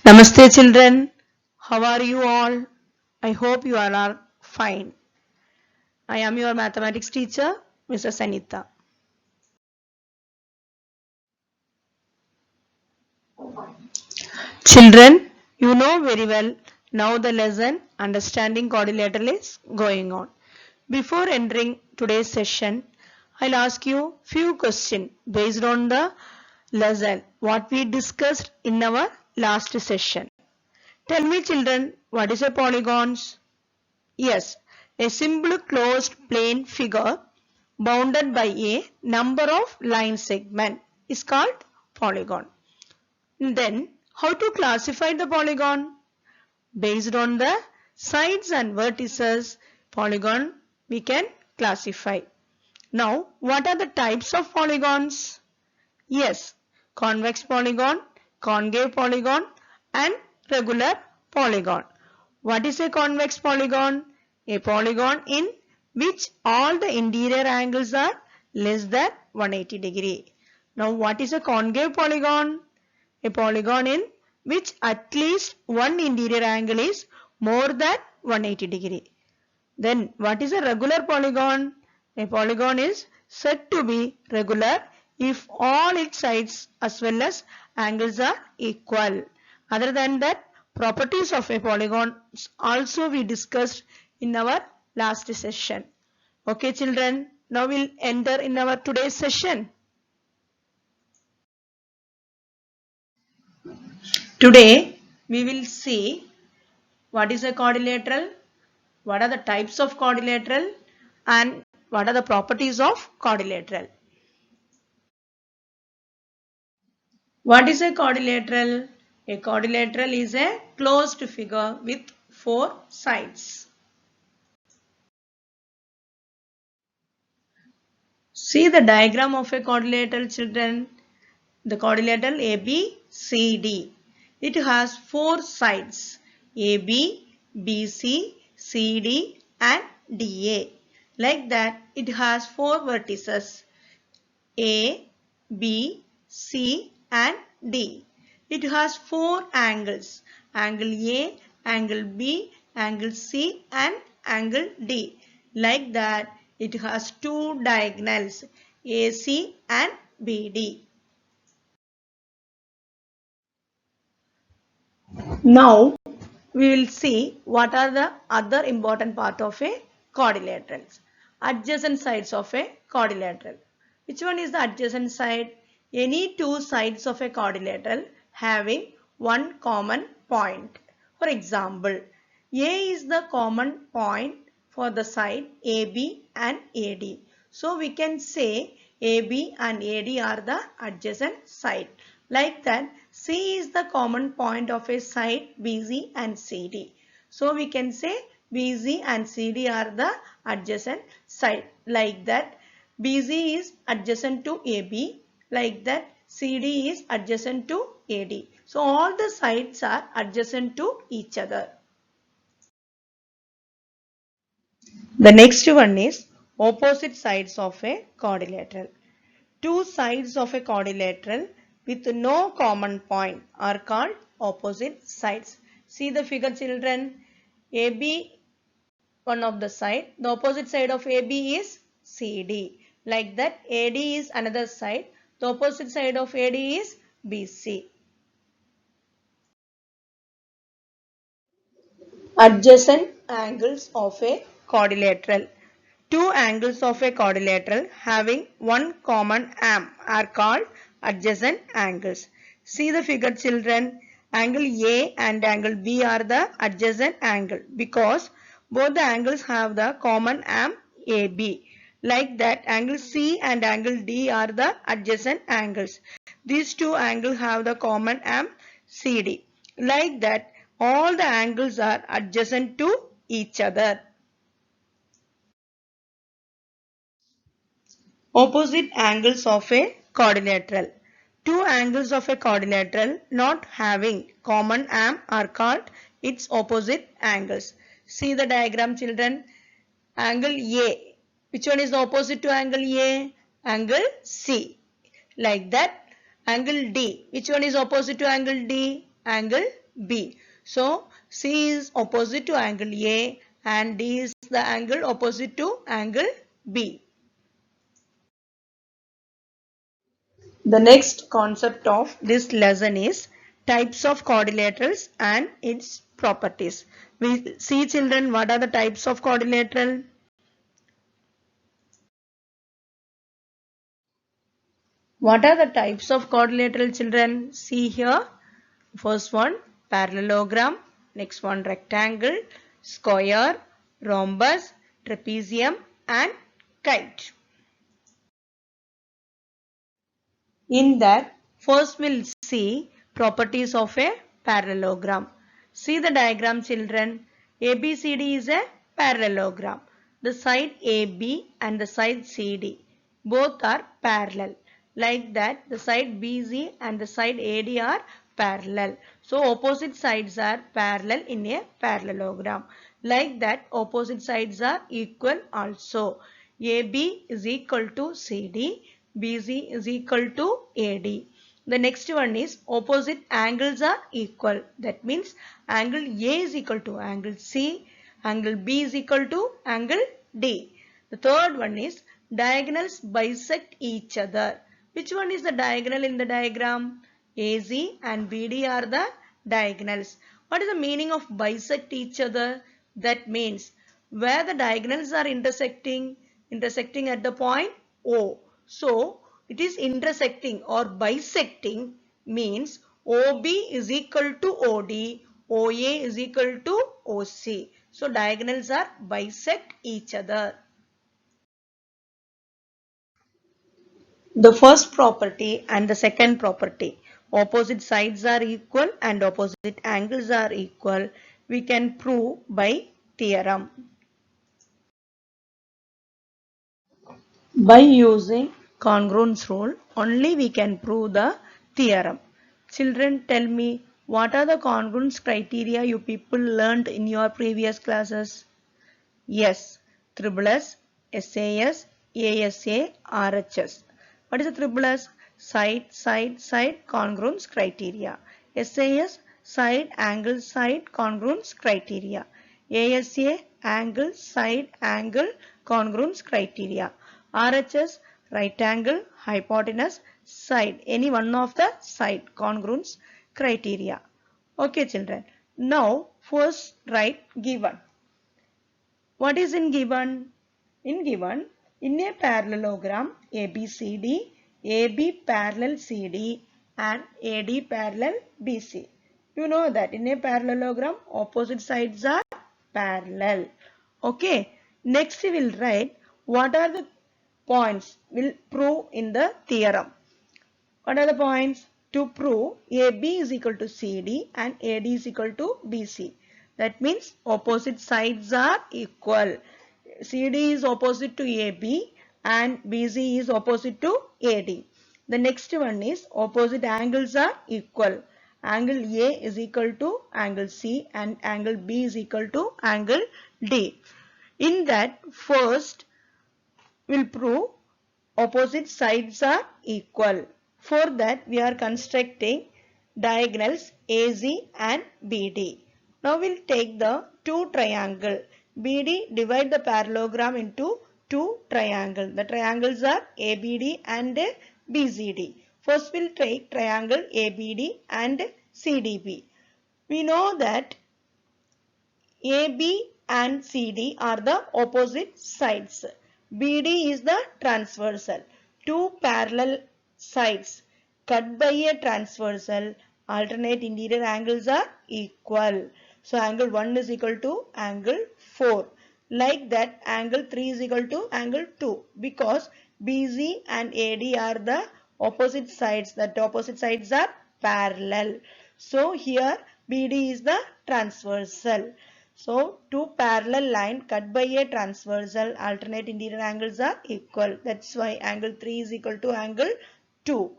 Namaste children, how are you all? I hope you all are fine. I am your mathematics teacher, Mrs. Anita. Children, you know very well now the lesson understanding quadrilateral is going on. Before entering today's session, I'll ask you few questions based on the lesson what we discussed in our last session. Tell me children, what is a polygons? Yes, a simple closed plane figure bounded by a number of line segments is called polygon. Then, how to classify the polygon? Based on the sides and vertices polygon we can classify. Now, what are the types of polygons? Yes, convex polygon, concave polygon and regular polygon. What is a convex polygon? A polygon in which all the interior angles are less than 180 degree. Now what is a concave polygon? A polygon in which at least one interior angle is more than 180 degree. Then what is a regular polygon? A polygon is said to be regular if all its sides as well as angles are equal. Other than that, properties of a polygon also we discussed in our last session. Okay children, now we'll enter in our today's session. Today we will see what is a quadrilateral, what are the types of quadrilateral and what are the properties of quadrilateral. What is a quadrilateral? A quadrilateral is a closed figure with four sides. See the diagram of a quadrilateral children. The quadrilateral ABCD. It has four sides AB, BC, CD and DA. Like that it has four vertices A, B, C and D. It has four angles, angle A, angle B, angle C and angle D. Like that it has two diagonals AC and BD. Now we will see what are the other important part of a quadrilateral. Adjacent sides of a quadrilateral. Which one is the adjacent side? Any two sides of a quadrilateral having one common point. For example, A is the common point for the side AB and AD. So we can say AB and AD are the adjacent side. Like that, C is the common point of a side BC and CD. So we can say BC and CD are the adjacent side. Like that, BC is adjacent to AB. Like that, CD is adjacent to AD. So all the sides are adjacent to each other. The next one is opposite sides of a quadrilateral. Two sides of a quadrilateral with no common point are called opposite sides. See the figure children. AB one of the side. The opposite side of AB is CD. Like that AD is another side. The opposite side of AD is BC. Adjacent angles of a quadrilateral. Two angles of a quadrilateral having one common arm are called adjacent angles. See the figure children. Angle A and angle B are the adjacent angle because both the angles have the common arm AB. Like that, angle C and angle D are the adjacent angles. These two angles have the common arm CD. Like that, all the angles are adjacent to each other. Opposite angles of a quadrilateral. Two angles of a quadrilateral not having common arm are called its opposite angles. See the diagram children. Angle A. Which one is the opposite to angle A? Angle C. Like that, Angle D. Which one is opposite to angle D? Angle B. So C is opposite to angle A and D is the angle opposite to angle B. The next concept of this lesson is types of quadrilaterals and its properties. We see, children, what are the types of quadrilateral? What are the types of quadrilateral, children? See here. First one, parallelogram. Next one, rectangle, square, rhombus, trapezium and kite. In that, first we'll see properties of a parallelogram. See the diagram, children. ABCD is a parallelogram. The side AB and the side CD both are parallel. Like that, the side BC and the side AD are parallel. So opposite sides are parallel in a parallelogram. Like that, opposite sides are equal also. AB is equal to CD. BC is equal to AD. The next one is opposite angles are equal. That means angle A is equal to angle C, angle B is equal to angle D. The third one is diagonals bisect each other. Which one is the diagonal in the diagram? AC and BD are the diagonals. What is the meaning of bisect each other? That means where the diagonals are intersecting at the point O. So it is intersecting or bisecting means OB is equal to OD, OA is equal to OC. So diagonals are bisect each other. The first property and the second property, opposite sides are equal and opposite angles are equal, we can prove by theorem. By using congruence rule, only we can prove the theorem. Children, tell me, what are the congruence criteria you people learned in your previous classes? Yes, triple S, SAS, ASA, RHS. What is a triple S? Side, side, side congruence criteria. SAS, side, angle, side congruence criteria. ASA, angle, side, angle congruence criteria. RHS, right angle, hypotenuse, side, any one of the side congruence criteria. Okay, children. Now, first write given. What is in given? In given, in a parallelogram ABCD, AB parallel CD and AD parallel BC. You know that in a parallelogram opposite sides are parallel. Okay. Next we will write what are the points will prove in the theorem. What are the points? To prove AB is equal to CD and AD is equal to BC. That means opposite sides are equal. CD is opposite to AB and BC is opposite to AD. The next one is opposite angles are equal. Angle A is equal to angle C and angle B is equal to angle D. In that, first will prove opposite sides are equal. For that, we are constructing diagonals AC and BD. Now we'll take the two triangle. BD, divide the parallelogram into two triangles. The triangles are ABD and BCD. First we'll take triangle ABD and CDB. We know that AB and CD are the opposite sides. BD is the transversal. Two parallel sides cut by a transversal, alternate interior angles are equal. So angle 1 is equal to angle 4. Like that, angle 3 is equal to angle 2 because BC and AD are the opposite sides. That opposite sides are parallel. So here BD is the transversal. So, two parallel line cut by a transversal alternate interior angles are equal. That's why angle 3 is equal to angle 2.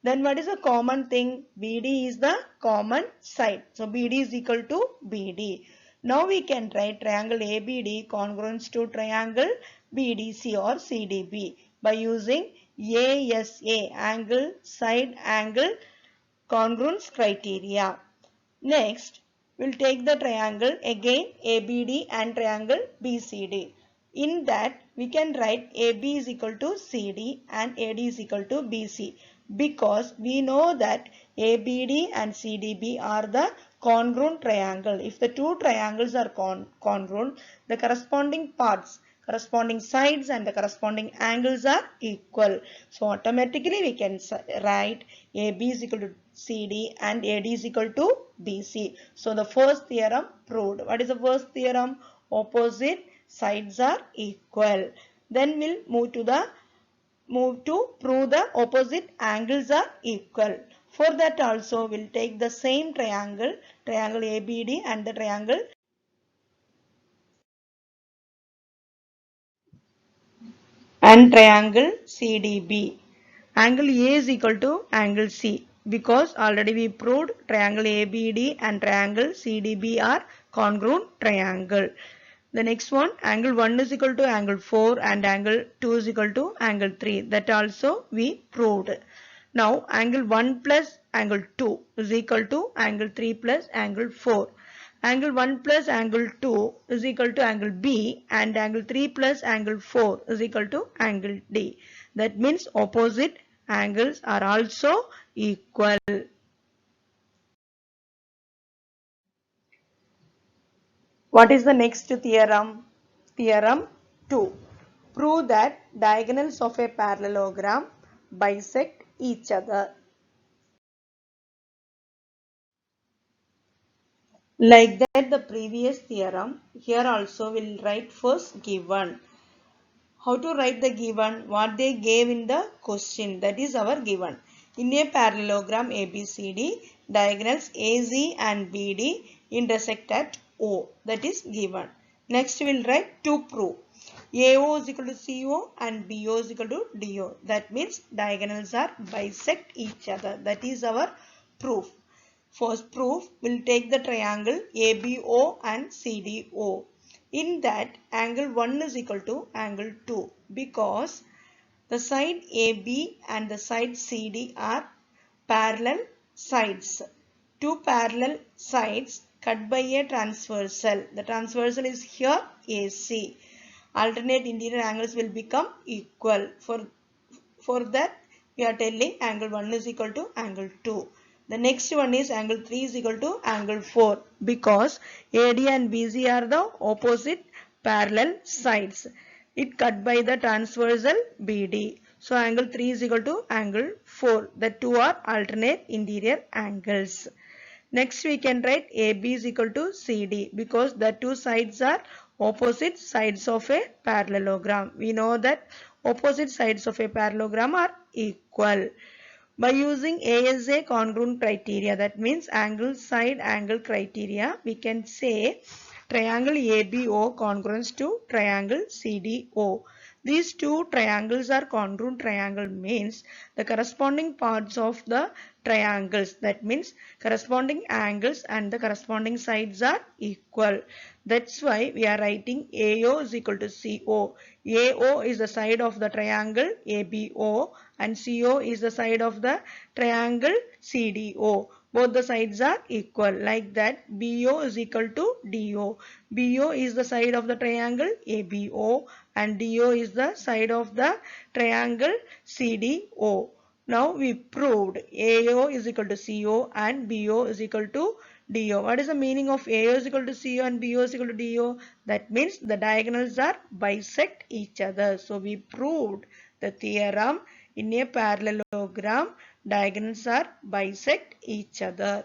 Then what is a common thing? BD is the common side. So, BD is equal to BD. Now we can write triangle ABD congruence to triangle BDC or CDB by using ASA, angle side angle congruence criteria. Next, we'll take the triangle again ABD and triangle BCD. In that, we can write AB is equal to CD and AD is equal to BC, because we know that ABD and CDB are the congruent triangle. If the two triangles are congruent, the corresponding parts, corresponding sides and the corresponding angles are equal. So automatically we can write AB is equal to CD and AD is equal to BC. So the first theorem proved. What is the first theorem? Opposite sides are equal. Then we'll move to prove the opposite angles are equal. For that also we'll take the same triangle ABD and the triangle CDB. Angle A is equal to angle C, because already we proved triangle ABD and triangle CDB are congruent triangle. The next one, angle 1 is equal to angle 4 and angle 2 is equal to angle 3. That also we proved. Now angle 1 plus angle 2 is equal to angle 3 plus angle 4. Angle 1 plus angle 2 is equal to angle B and angle 3 plus angle 4 is equal to angle D. That means opposite angles are also equal. What is the next theorem? Theorem 2. Prove that diagonals of a parallelogram bisect each other. Like that the previous theorem, here also we'll write first given. How to write the given? What they gave in the question, that is our given. In a parallelogram ABCD, diagonals AZ and BD intersect at O, that is given. Next we will write to prove. AO is equal to CO and BO is equal to DO. That means diagonals are bisect each other. That is our proof. First proof, we'll take the triangle ABO and CDO. In that, angle 1 is equal to angle 2, because the side AB and the side CD are parallel sides. Two parallel sides cut by a transversal. The transversal is here AC. Alternate interior angles will become equal. For that, we are telling angle 1 is equal to angle 2. The next one is angle 3 is equal to angle 4, because AD and BC are the opposite parallel sides. It cut by the transversal BD. So angle 3 is equal to angle 4. The two are alternate interior angles. Next we can write AB is equal to CD, because the two sides are opposite sides of a parallelogram. We know that opposite sides of a parallelogram are equal. By using ASA congruent criteria, that means angle side angle criteria, we can say triangle ABO congruence to triangle CDO. These two triangles are congruent triangle, means the corresponding parts of the triangles, that means corresponding angles and the corresponding sides are equal. That's why we are writing AO is equal to CO. AO is the side of the triangle ABO and CO is the side of the triangle CDO. Both the sides are equal. Like that, BO is equal to DO. BO is the side of the triangle ABO and DO is the side of the triangle CDO. Now we proved AO is equal to CO and BO is equal to DO. What is the meaning of AO is equal to CO and BO is equal to DO? That means the diagonals are bisect each other. So we proved the theorem in a parallelogram, diagonals are bisect each other.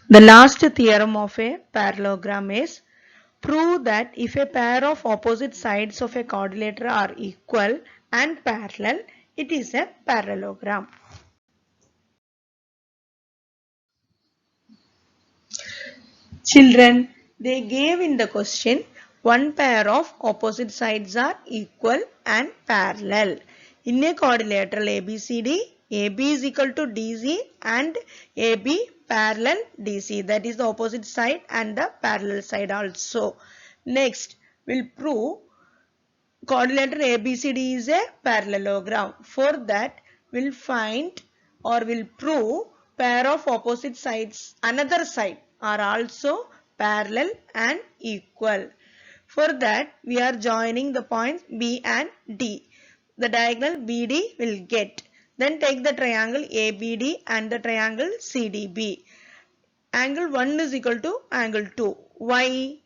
The last theorem of a parallelogram is prove that if a pair of opposite sides of a quadrilateral are equal and parallel, it is a parallelogram. Children, they gave in the question one pair of opposite sides are equal and parallel. In a quadrilateral ABCD, AB is equal to DC and AB parallel DC. That is the opposite side and the parallel side also. Next, we'll prove quadrilateral ABCD is a parallelogram. For that, we'll find or we'll prove pair of opposite sides, another side are also parallel and equal. For that, we are joining the points B and D. The diagonal BD will get. Then take the triangle ABD and the triangle CDB. Angle 1 is equal to angle 2. Why?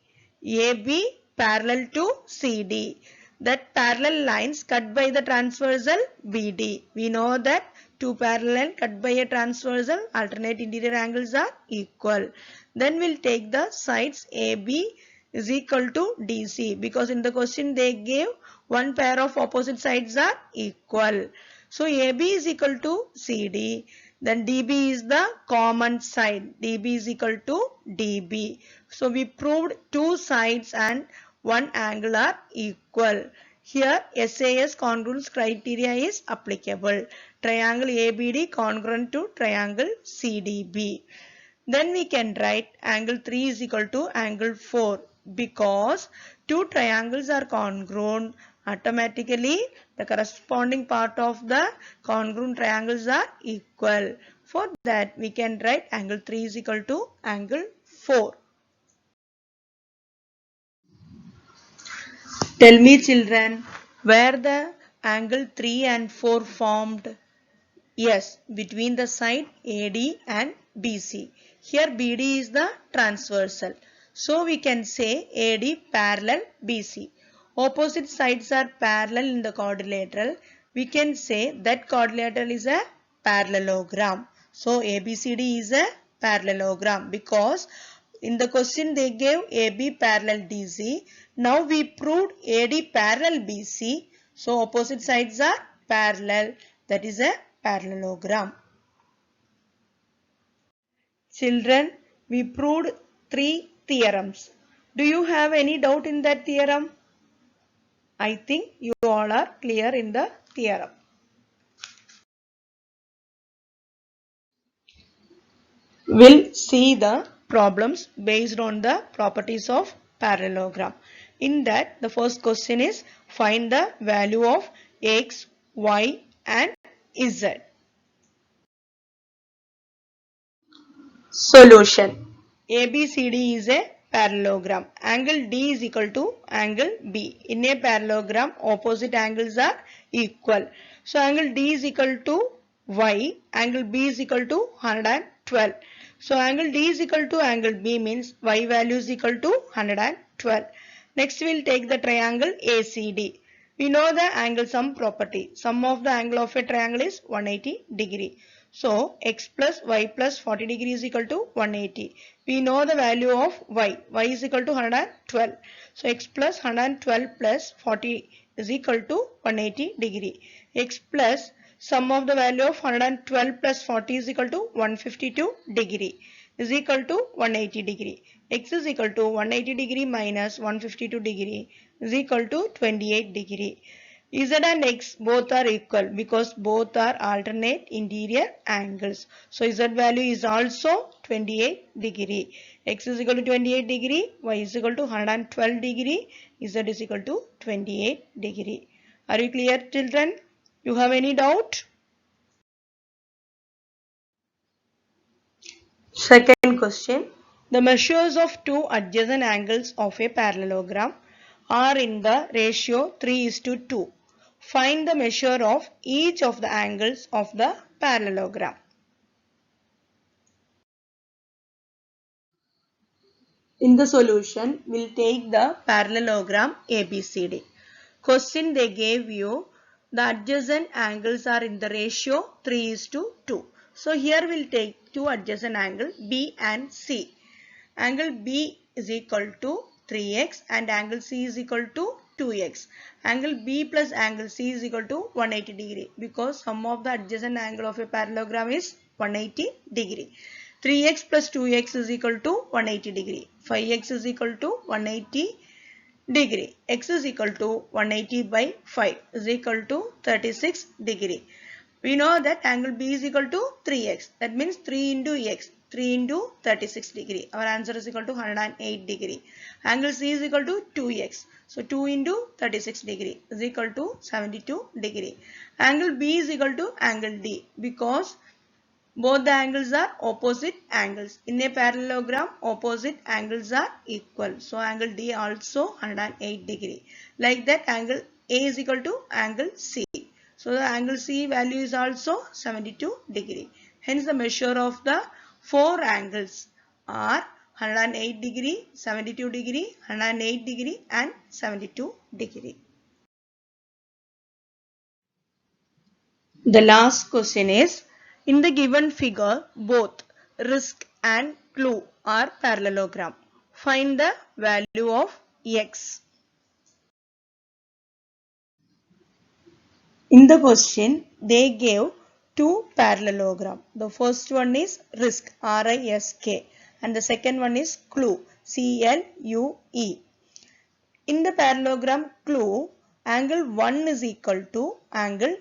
AB parallel to CD. That parallel lines cut by the transversal BD. We know that two parallel cut by a transversal alternate interior angles are equal. Then we'll take the sides AB is equal to DC, because in the question they gave one pair of opposite sides are equal. So AB is equal to CD. Then DB is the common side. DB is equal to DB. So we proved two sides and one angle are equal. Here SAS congruence criteria is applicable. Triangle ABD congruent to triangle CDB. Then we can write angle 3 is equal to angle 4, because two triangles are congruent. Automatically the corresponding part of the congruent triangles are equal. For that we can write angle 3 is equal to angle 4. Tell me children, where the angle 3 and 4 formed? Yes, between the side AD and BC. Here BD is the transversal. So we can say AD parallel BC. Opposite sides are parallel in the quadrilateral. We can say that quadrilateral is a parallelogram. So ABCD is a parallelogram, because in the question they gave AB parallel DC. Now we proved AD parallel BC. So opposite sides are parallel. That is a parallelogram. Children, we proved 3 theorems. Do you have any doubt in that theorem? I think you all are clear in the theorem. We'll see the problems based on the properties of parallelogram. In that, the first question is find the value of x, y and z. Solution. ABCD is a parallelogram. Angle D is equal to angle B. In a parallelogram, opposite angles are equal. So angle D is equal to Y. Angle B is equal to 112. So angle D is equal to angle B means Y value is equal to 112. Next we will take the triangle ACD. We know the angle sum property. Sum of the angle of a triangle is 180 degree. So x plus y plus 40 degree is equal to 180. We know the value of y. Y is equal to 112. So x plus 112 plus 40 is equal to 180 degree. X plus sum of the value of 112 plus 40 is equal to 152 degree is equal to 180 degree. X is equal to 180 degree minus 152 degree is equal to 28 degree. Z and X both are equal because both are alternate interior angles. So Z value is also 28 degree. X is equal to 28 degree, Y is equal to 112 degree, Z is equal to 28 degree. Are you clear children? You have any doubt? Second question. The measures of two adjacent angles of a parallelogram are in the ratio 3:2. Find the measure of each of the angles of the parallelogram. In the solution, we'll take the parallelogram ABCD. Question they gave you, the adjacent angles are in the ratio 3:2. So here we'll take two adjacent angles B and C. Angle B is equal to 3x and angle C is equal to 2x. Angle B plus angle C is equal to 180 degree because sum of the adjacent angle of a parallelogram is 180 degree. 3x plus 2x is equal to 180 degree. 5x is equal to 180 degree. X is equal to 180 by 5 is equal to 36 degree. We know that angle B is equal to 3x. That means 3 into x. 3 into 36 degree. Our answer is equal to 108 degree. Angle C is equal to 2x. So 2 into 36 degree is equal to 72 degree. Angle B is equal to angle D because both the angles are opposite angles. In a parallelogram, opposite angles are equal. So angle D also 108 degree. Like that, angle A is equal to angle C. So the angle C value is also 72 degree. Hence the measure of the four angles are 108 degree, 72 degree, 108 degree and 72 degree. The last question is, in the given figure, both risk and clue are parallelogram. Find the value of x. In the question, they gave two parallelogram. The first one is risk, R-I-S-K, and the second one is clue, C-L-U-E. In the parallelogram clue, angle 1 is equal to angle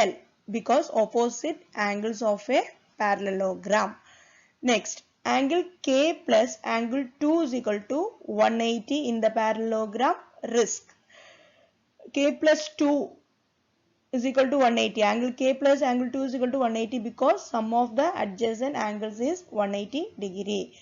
L because opposite angles of a parallelogram. Next, angle K plus angle 2 is equal to 180 in the parallelogram risk. K plus 2 is equal to 180. Angle K plus angle 2 is equal to 180 because sum of the adjacent angles is 180 degree.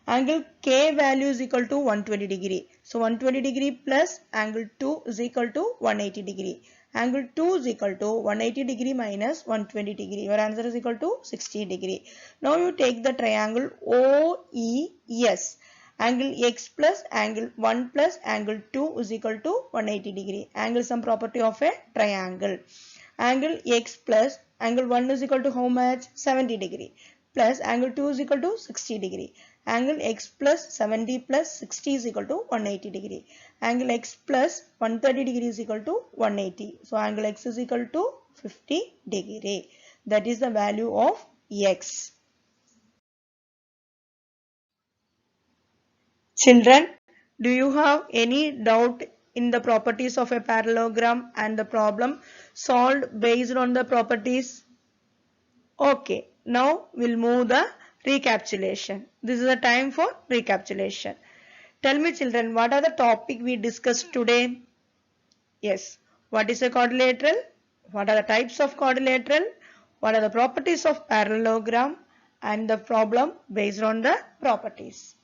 Angle K value is equal to 120 degree. So 120 degree plus angle 2 is equal to 180 degree. Angle 2 is equal to 180 degree minus 120 degree. Your answer is equal to 60 degree. Now you take the triangle OES. Angle x plus angle 1 plus angle 2 is equal to 180 degree. Angle is some property of a triangle. Angle x plus angle 1 is equal to how much? 70 degree. Plus angle 2 is equal to 60 degree. Angle x plus 70 plus 60 is equal to 180 degree. Angle x plus 130 degree is equal to 180. So angle x is equal to 50 degree. That is the value of x. Children, do you have any doubt in the properties of a parallelogram and the problem solved based on the properties? Okay, now we'll move the recapitulation. This is the time for recapitulation. Tell me children, what are the topic we discussed today? Yes, what is a quadrilateral? What are the types of quadrilateral? What are the properties of parallelogram? And the problem based on the properties.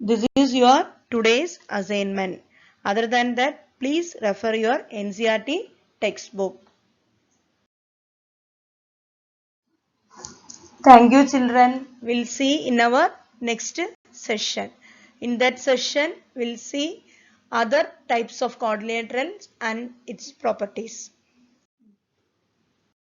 This is your today's assignment. Other than that, please refer your NCERT textbook. Thank you children. We'll see in our next session. In that session, we'll see other types of quadrilaterals and its properties.